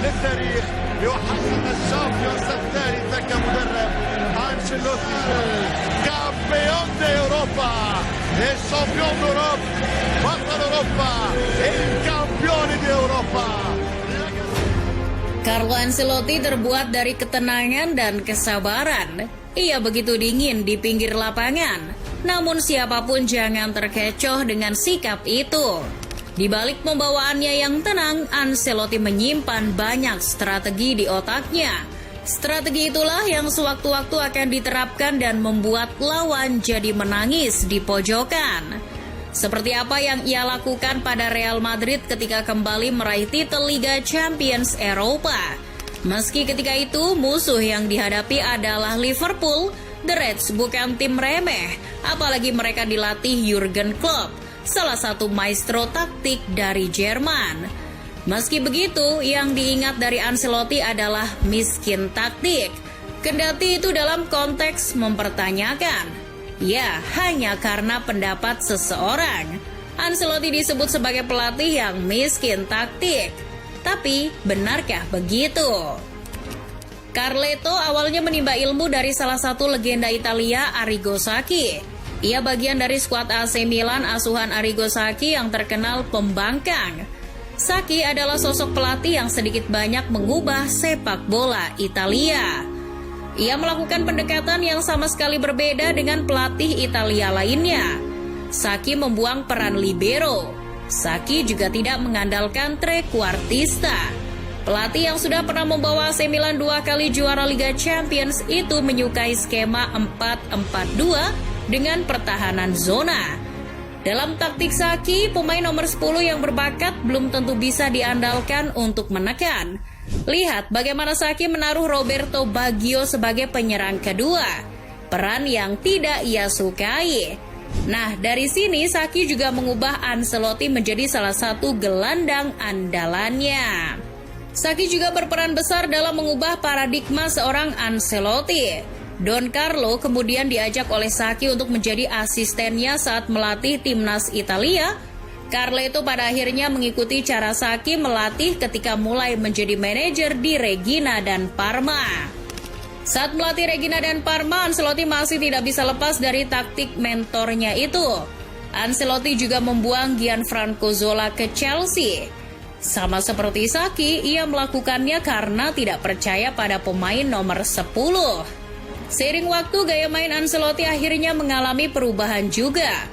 للتاريخ يحقق الشامبيونز الثالثة كمدرب أنشيلوتي كامبيون دي أوروبا الشامبيون d'Europe بطل أوروبا الكامبيون دي أوروبا. Carlo Ancelotti terbuat dari ketenangan dan kesabaran. Ia begitu dingin di pinggir lapangan. Namun siapapun jangan terkecoh dengan sikap itu. Di balik pembawaannya yang tenang, Ancelotti menyimpan banyak strategi di otaknya. Strategi itulah yang sewaktu-waktu akan diterapkan dan membuat lawan jadi menangis di pojokan. Seperti apa yang ia lakukan pada Real Madrid ketika kembali meraih titel Liga Champions Eropa. Meski ketika itu musuh yang dihadapi adalah Liverpool, The Reds bukan tim remeh, apalagi mereka dilatih Jurgen Klopp, salah satu maestro taktik dari Jerman. Meski begitu, yang diingat dari Ancelotti adalah miskin taktik. Kendati itu dalam konteks mempertanyakan. Ya, hanya karena pendapat seseorang. Ancelotti disebut sebagai pelatih yang miskin taktik. Tapi, benarkah begitu? Carleto awalnya menimba ilmu dari salah satu legenda Italia, Arrigo Sacchi. Ia bagian dari skuad AC Milan asuhan Arrigo Sacchi yang terkenal pembangkang. Sacchi adalah sosok pelatih yang sedikit banyak mengubah sepak bola Italia. Ia melakukan pendekatan yang sama sekali berbeda dengan pelatih Italia lainnya. Sacchi membuang peran libero. Sacchi juga tidak mengandalkan trequartista. Pelatih yang sudah pernah membawa AC Milan 2 kali juara Liga Champions itu menyukai skema 4-4-2 dengan pertahanan zona. Dalam taktik Sacchi, pemain nomor 10 yang berbakat belum tentu bisa diandalkan untuk menekan. Lihat bagaimana Sacchi menaruh Roberto Baggio sebagai penyerang kedua, peran yang tidak ia sukai. Nah, dari sini Sacchi juga mengubah Ancelotti menjadi salah satu gelandang andalannya. Sacchi juga berperan besar dalam mengubah paradigma seorang Ancelotti. Don Carlo kemudian diajak oleh Sacchi untuk menjadi asistennya saat melatih timnas Italia. Carleto pada akhirnya mengikuti cara Sacchi melatih ketika mulai menjadi manajer di Reggina dan Parma. Saat melatih Reggina dan Parma, Ancelotti masih tidak bisa lepas dari taktik mentornya itu. Ancelotti juga membuang Gianfranco Zola ke Chelsea. Sama seperti Sacchi, ia melakukannya karena tidak percaya pada pemain nomor 10. Seiring waktu, gaya main Ancelotti akhirnya mengalami perubahan juga.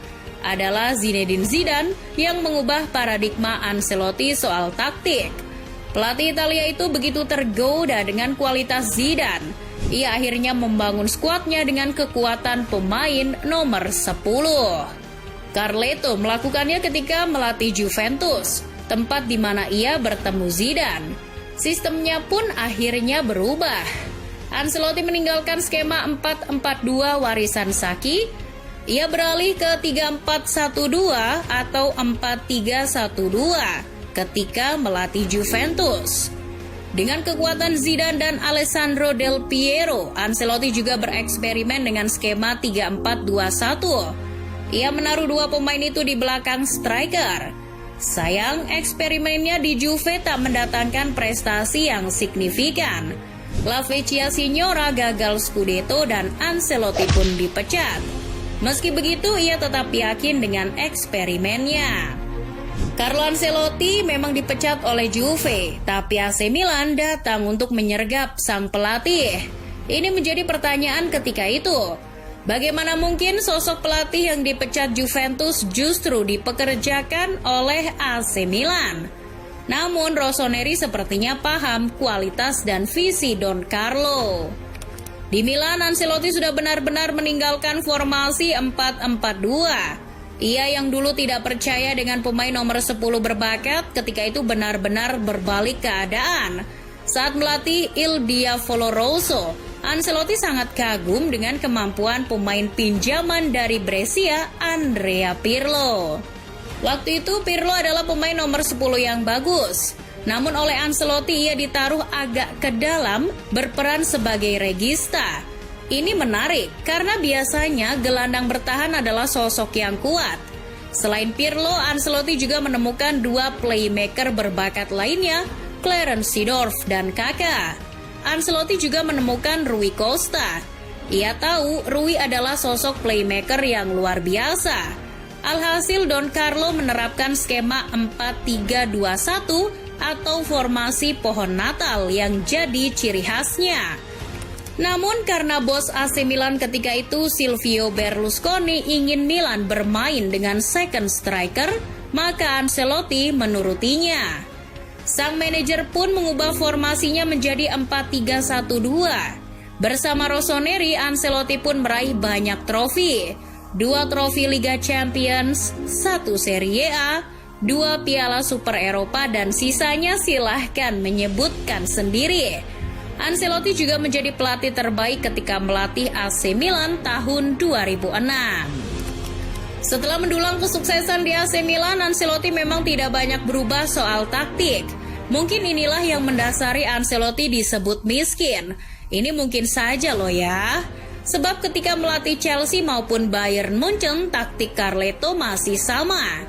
Adalah Zinedine Zidane yang mengubah paradigma Ancelotti soal taktik. Pelatih Italia itu begitu tergoda dengan kualitas Zidane. Ia akhirnya membangun skuadnya dengan kekuatan pemain nomor 10. Carleto melakukannya ketika melatih Juventus, tempat di mana ia bertemu Zidane. Sistemnya pun akhirnya berubah. Ancelotti meninggalkan skema 4-4-2 warisan Sacchi. Ia beralih ke 3-4-1-2 atau 4-3-1-2 ketika melatih Juventus. Dengan kekuatan Zidane dan Alessandro Del Piero, Ancelotti juga bereksperimen dengan skema 3-4-2-1. Ia menaruh dua pemain itu di belakang striker. Sayang, eksperimennya di Juve tak mendatangkan prestasi yang signifikan. La Vecchia Signora gagal Scudetto dan Ancelotti pun dipecat. Meski begitu, ia tetap yakin dengan eksperimennya. Carlo Ancelotti memang dipecat oleh Juve, tapi AC Milan datang untuk menyergap sang pelatih. Ini menjadi pertanyaan ketika itu. Bagaimana mungkin sosok pelatih yang dipecat Juventus justru dipekerjakan oleh AC Milan? Namun Rossoneri sepertinya paham kualitas dan visi Don Carlo. Di Milan, Ancelotti sudah benar-benar meninggalkan formasi 4-4-2. Ia yang dulu tidak percaya dengan pemain nomor 10 berbakat ketika itu benar-benar berbalik keadaan. Saat melatih Il Diavolo Rosso, Ancelotti sangat kagum dengan kemampuan pemain pinjaman dari Brescia, Andrea Pirlo. Waktu itu Pirlo adalah pemain nomor 10 yang bagus. Namun oleh Ancelotti ia ditaruh agak ke dalam berperan sebagai regista. Ini menarik karena biasanya gelandang bertahan adalah sosok yang kuat. Selain Pirlo, Ancelotti juga menemukan dua playmaker berbakat lainnya, Clarence Seedorf, dan Kakak. Ancelotti juga menemukan Rui Costa. Ia tahu Rui adalah sosok playmaker yang luar biasa. Alhasil Don Carlo menerapkan skema 4-3-2-1 atau formasi pohon Natal yang jadi ciri khasnya. Namun karena bos AC Milan ketika itu Silvio Berlusconi ingin Milan bermain dengan second striker, maka Ancelotti menurutinya. Sang manajer pun mengubah formasinya menjadi 4-3-1-2. Bersama Rossoneri, Ancelotti pun meraih banyak trofi. 2 trofi Liga Champions, 1 Serie A, 2 Piala Super Eropa, dan sisanya silahkan menyebutkan sendiri. Ancelotti juga menjadi pelatih terbaik ketika melatih AC Milan tahun 2006. Setelah mendulang kesuksesan di AC Milan, Ancelotti memang tidak banyak berubah soal taktik. Mungkin inilah yang mendasari Ancelotti disebut miskin. Ini mungkin saja loh ya. Sebab ketika melatih Chelsea maupun Bayern Munchen, taktik Carleto masih sama.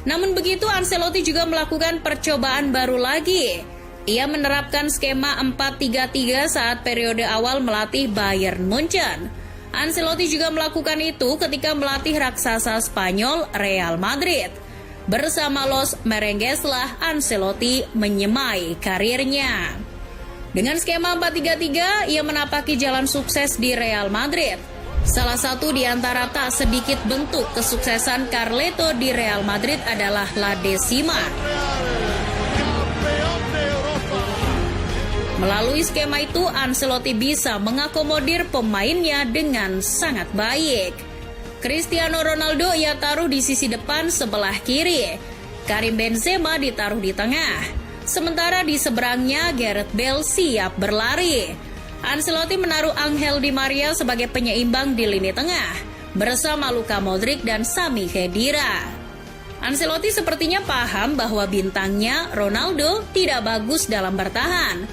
Namun begitu, Ancelotti juga melakukan percobaan baru lagi. Ia menerapkan skema 4-3-3 saat periode awal melatih Bayern Munchen. Ancelotti juga melakukan itu ketika melatih raksasa Spanyol Real Madrid. Bersama Los Merengues lah Ancelotti menyemai karirnya. Dengan skema 4-3-3, ia menapaki jalan sukses di Real Madrid. Salah satu di antara tak sedikit bentuk kesuksesan Carleto di Real Madrid adalah La Decima. Melalui skema itu, Ancelotti bisa mengakomodir pemainnya dengan sangat baik. Cristiano Ronaldo ia taruh di sisi depan sebelah kiri. Karim Benzema ditaruh di tengah. Sementara di seberangnya Gareth Bale siap berlari. Ancelotti menaruh Angel Di Maria sebagai penyeimbang di lini tengah bersama Luka Modric dan Sami Khedira. Ancelotti sepertinya paham bahwa bintangnya Ronaldo tidak bagus dalam bertahan.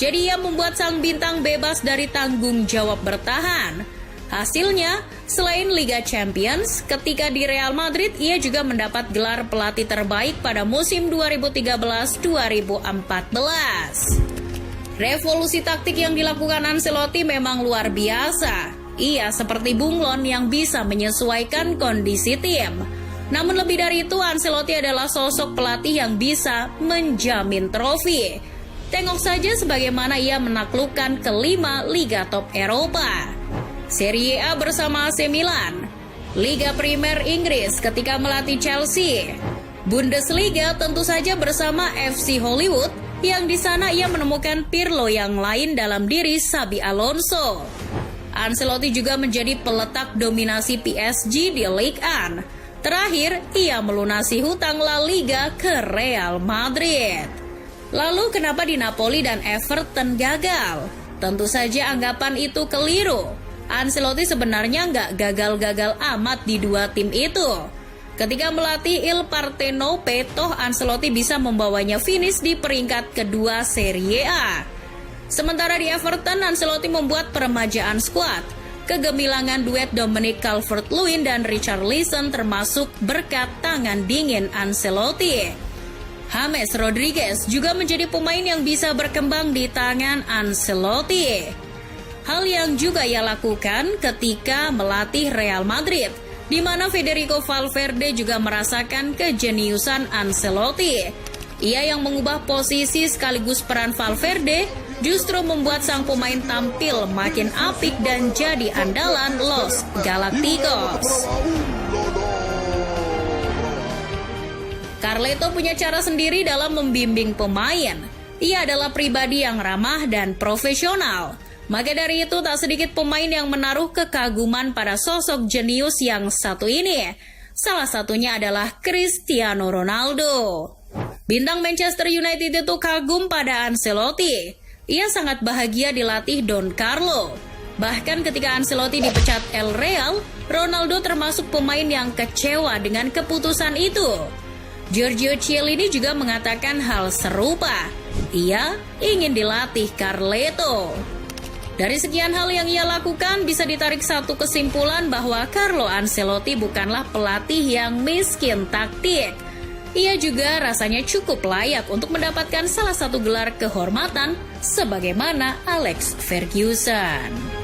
Jadi ia membuat sang bintang bebas dari tanggung jawab bertahan. Hasilnya, selain Liga Champions, ketika di Real Madrid ia juga mendapat gelar pelatih terbaik pada musim 2013-2014. Revolusi taktik yang dilakukan Ancelotti memang luar biasa. Ia seperti bunglon yang bisa menyesuaikan kondisi tim. Namun lebih dari itu, Ancelotti adalah sosok pelatih yang bisa menjamin trofi. Tengok saja sebagaimana ia menaklukkan kelima Liga Top Eropa. Serie A bersama AC Milan, Liga Primer Inggris ketika melatih Chelsea, Bundesliga tentu saja bersama FC Hollywood, yang di sana ia menemukan Pirlo yang lain dalam diri Xabi Alonso. Ancelotti juga menjadi peletak dominasi PSG di Ligue 1. Terakhir, ia melunasi hutang La Liga ke Real Madrid. Lalu kenapa di Napoli dan Everton gagal? Tentu saja anggapan itu keliru. Ancelotti sebenarnya nggak gagal-gagal amat di dua tim itu. Ketika melatih Il Partenope, toh Ancelotti bisa membawanya finish di peringkat kedua Serie A. Sementara di Everton, Ancelotti membuat peremajaan skuad. Kegemilangan duet Dominic Calvert-Lewin dan Richarlison termasuk berkat tangan dingin Ancelotti. James Rodriguez juga menjadi pemain yang bisa berkembang di tangan Ancelotti. Hal yang juga ia lakukan ketika melatih Real Madrid, di mana Federico Valverde juga merasakan kejeniusan Ancelotti. Ia yang mengubah posisi sekaligus peran Valverde justru membuat sang pemain tampil makin apik dan jadi andalan Los Galacticos. Carleto punya cara sendiri dalam membimbing pemain. Ia adalah pribadi yang ramah dan profesional. Maka dari itu tak sedikit pemain yang menaruh kekaguman pada sosok jenius yang satu ini. Salah satunya adalah Cristiano Ronaldo. Bintang Manchester United itu kagum pada Ancelotti. Ia sangat bahagia dilatih Don Carlo. Bahkan ketika Ancelotti dipecat El Real, Ronaldo termasuk pemain yang kecewa dengan keputusan itu. Giorgio Chiellini juga mengatakan hal serupa. Ia ingin dilatih Carleto. Dari sekian hal yang ia lakukan, bisa ditarik satu kesimpulan bahwa Carlo Ancelotti bukanlah pelatih yang miskin taktik. ia juga rasanya cukup layak untuk mendapatkan salah satu gelar kehormatan sebagaimana Alex Ferguson.